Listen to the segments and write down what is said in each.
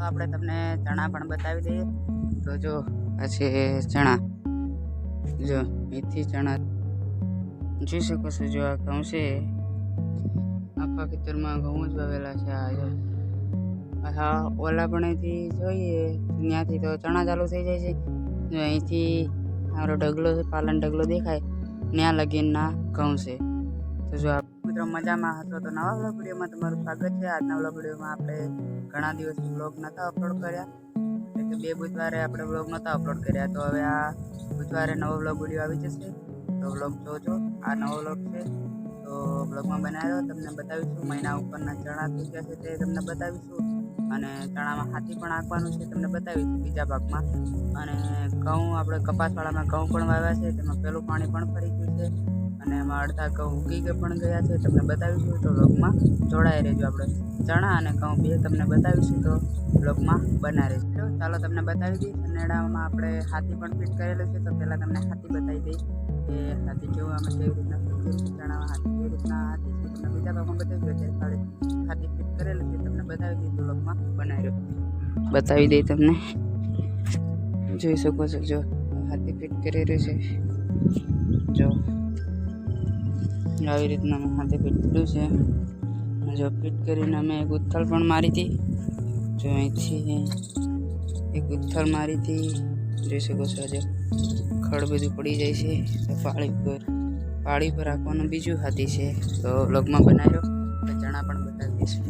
આપણે તમને ચણા પણ બતાવી દઈએ. તો જો આ છે ચણા, જો મેથી ચણા જોઈ શકો છો. જો આ ઘઉં છે, આખા ખેતરમાં ઘઉં જ વાવેલા છે. હા, ઓલા પણ અહીંથી જોઈએ ત્યાંથી તો ચણા ચાલુ થઈ જાય છે. જો અહીંથી મારો ઢગલો છે, પાલન ઢગલો દેખાય, ત્યાં લગીનના ઘઉં છે. તો જો મિત્રો મજામાં હશો તો નવા વ્લોગ વિડીયોમાં તમારું સ્વાગત છે. આજના વ્લોગ વિડીયોમાં આપણે ઘણા દિવસથી વ્લોગ નહોતા અપલોડ કર્યા, એટલે કે 2 બુધવારે આપણે વ્લોગ નહોતા અપલોડ કર્યા. તો હવે આ બુધવારે નવો વ્લોગ વિડીયો આવી જશે, તો વ્લોગ જોજો. આ નવો વ્લોગ છે તો વ્લોગમાં બનાવ્યો. તમને બતાવીશું મહિના ઉપરના ચણા થઈ ગયા છે તે તમને બતાવીશું, અને ચણામાં હાથી પણ આંકવાનું છે તમને બતાવીશું બીજા ભાગમાં. અને ઘઉં આપણે કપાસવાળામાં ઘઉં પણ વાવ્યા છે, તેમાં પહેલું પાણી પણ ફરી ગયું છે, અને એમાં અડધા ઘઉં ઉગી પણ ગયા છે, તમને બતાવીશું. તો વ્લોગમાં જોડાઈ રહેજો. આપણે ચણા અને ઘઉં બે તમને બતાવીશું, તો વ્લોગમાં બના રહેજો. ચાલો તમને બતાવી દઈએ. સનેડામાં આપણે હાથી પણ ફિટ કરેલું છે, તો પહેલાં તમને હાથી બતાવી દઈએ કે હાથી કેવું અમે કેવી રીતના ફિટ કર્યું છે. ચણામાં હાથી કેવી રીતના હાથી છે તમને બીજા ભાગમાં બતાવી દઈએ. ત્યારે હાથી ફિટ કરેલું છે તમને બતાવી દઈએ, તો વ્લોગમાં બનાવી બતાવી દઈએ તમને. જોઈ શકો છો, જો હાથી ફિટ કરેલું છે. જો આવી રીતના મેં હાથે ફિટ કર્યું છે. જો ફિટ કરીને અમે એક ઉથલ પણ મારી હતી. જો અહીંથી એક ઉથલ મારી હતી, જોઈ શકો છો. જો ખડ બધું પડી જાય છે, તો પાળી પર રાખવાનું બીજું હાથી છે. તો વ્લોગમાં બનાવ્યો. તો ચણા પણ બતાવી દઈશું,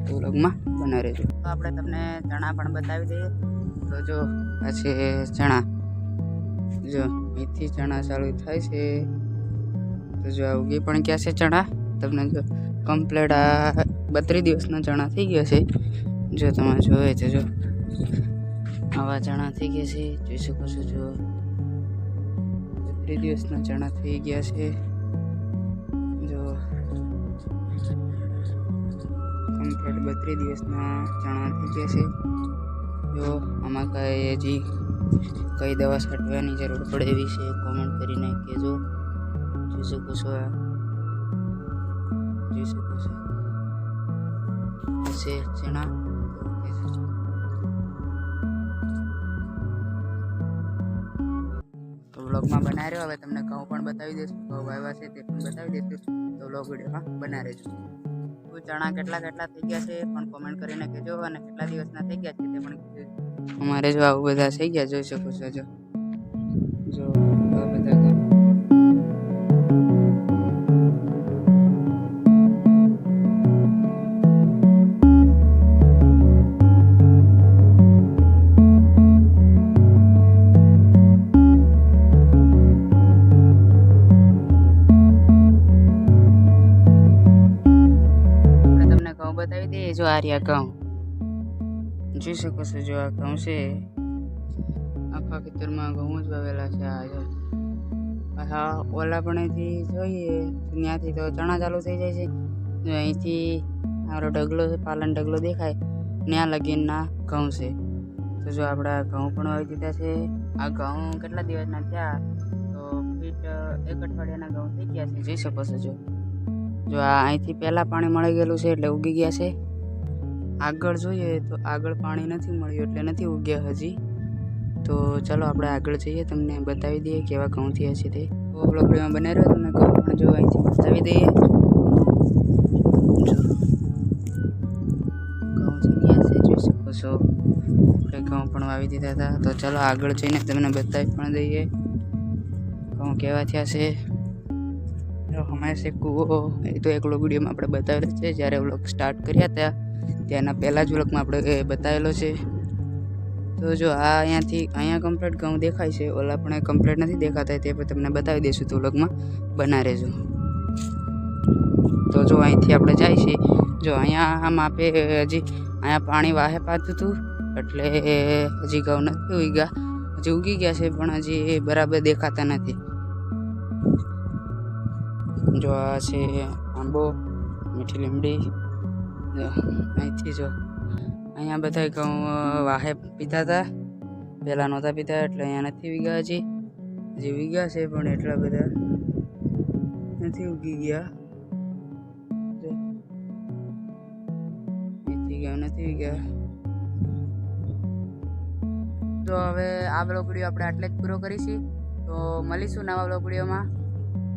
તો વ્લોગમાં બના રહેજો. તો આપણે તમને ચણા પણ બતાવી દઈએ. તો જો આ છે ચણા, જો મેથી ચણા ચાલુ થાય છે. તો જો આ ઉગી પણ ક્યાં છે ચણા, તમને જો કમ્પ્લેટ આ 32 દિવસના ચણા થઈ ગયા છે. જો તમે જોવે તો જો આવા ચણા થઈ ગયા છે, જોઈ શકો છો. જો 32 દિવસના ચણા થઈ ગયા છે. જો કમ્પ્લેટ 32 દિવસના ચણા થઈ ગયા છે. જો આમાં કઈ દવા છાંટવાની જરૂર પડે એવી છે, કોમેન્ટ કરીને કહેજો. જોઈ શકો છો, જોઈ શકો છો છે ચણા. તો વ્લોગમાં બનાવી રહ્યો. હવે તમને ઘઉં પણ બતાવી દઈશું, ઘઉં વાવ્યા છે તે પણ બતાવી દઈશું. તો વ્લોગ વિડીયોમાં બના રહેજો. તો ચણા કેટલા થઈ ગયા છે પણ કોમેન્ટ કરીને કહેજો, અને કેટલા દિવસના થઈ ગયા છે તે પણ કહેજો. અમારે જો આવું બધા થઈ ગયા, જોઈ શકો છો. જો બધા બતાવી દઈએ. જો આ રહ્યા ઘઉં, જોઈ શકો છો. જો આ ઘઉં છે, આખા ખેતરમાં ઘઉં જ વાવેલા છે. હા, ઓલા પણ અહીંથી જોઈએ ત્યાંથી તો ચણા ચાલુ થઈ જાય છે. જો અહીંથી મારો ઢગલો છે, પાલન ઢગલો દેખાય, ત્યાં લગીનના ઘઉં છે. તો જો આપણા ઘઉં પણ વાવી દીધા છે. આ ઘઉં કેટલા દિવસના થયા, તો ફીટ 1 અઠવાડિયાના ઘઉં થઈ ગયા છે, જોઈ શકો છો. જો આ અહીંથી પહેલાં પાણી મળી ગયેલું છે એટલે ઉગી ગયા છે. આગળ જોઈએ તો આગળ પાણી નથી મળ્યું એટલે નથી ઉગ્યા હજી. તો ચાલો આપણે આગળ જઈએ, તમને બતાવી દઈએ કેવા ઘઉં થયા છે તે. તો વ્લોગમાં બનાવી રહ્યો. તમને ઘઉં પણ જો અહીંથી બતાવી દઈએ. જો ઘઉં થઈ ગયા છે, જોઈ શકો છો. આપણે ઘઉં પણ વાવી દીધા હતા. તો ચાલો આગળ જઈને તમને બતાવી પણ દઈએ ઘઉં કેવા થયા છે. હંમેશા કૂવો એ તો એક વ્લોગ વિડીયોમાં આપણે બતાવેલો છે, જ્યારે વ્લોગ સ્ટાર્ટ કર્યા હતા ત્યાંના પહેલા જ વ્લોગમાં આપણે બતાવેલો છે. તો જો આ અહીંયા કમ્પ્લીટ ઘઉં દેખાય છે, ઓલા પણ કમ્પ્લીટ નથી દેખાતા, તે તમને બતાવી દઈશું. તો વ્લોગમાં બના રહેજો. તો જો અહીંથી આપણે જાય છે. જો અહીંયા આમ આપે હજી અહીંયા પાણી વાહે પાતું હતું, એટલે હજી ઘઉં નથી ઉગ્યા. હજી ઉગી ગયા છે પણ હજી બરાબર દેખાતા નથી. જો આ છે આંબો, મીઠી લીમડી. અહીંથી જો અહીંયા બધા ઘઉં વાહે પીધા હતા, પહેલાં નહોતા પીધા એટલે અહીંયા નથી ઉગ્યા. હજી ઉગ્યા છે પણ એટલા બધા નથી ઉગી ગયા. અહીંથી ઘઉં નથી ઉગ્યા. તો હવે આ બ્લોગ વિડીયો આપણે આટલે જ પૂરો કરીશું. તો મળીશું નવા બ્લોગ વિડીયોમાં.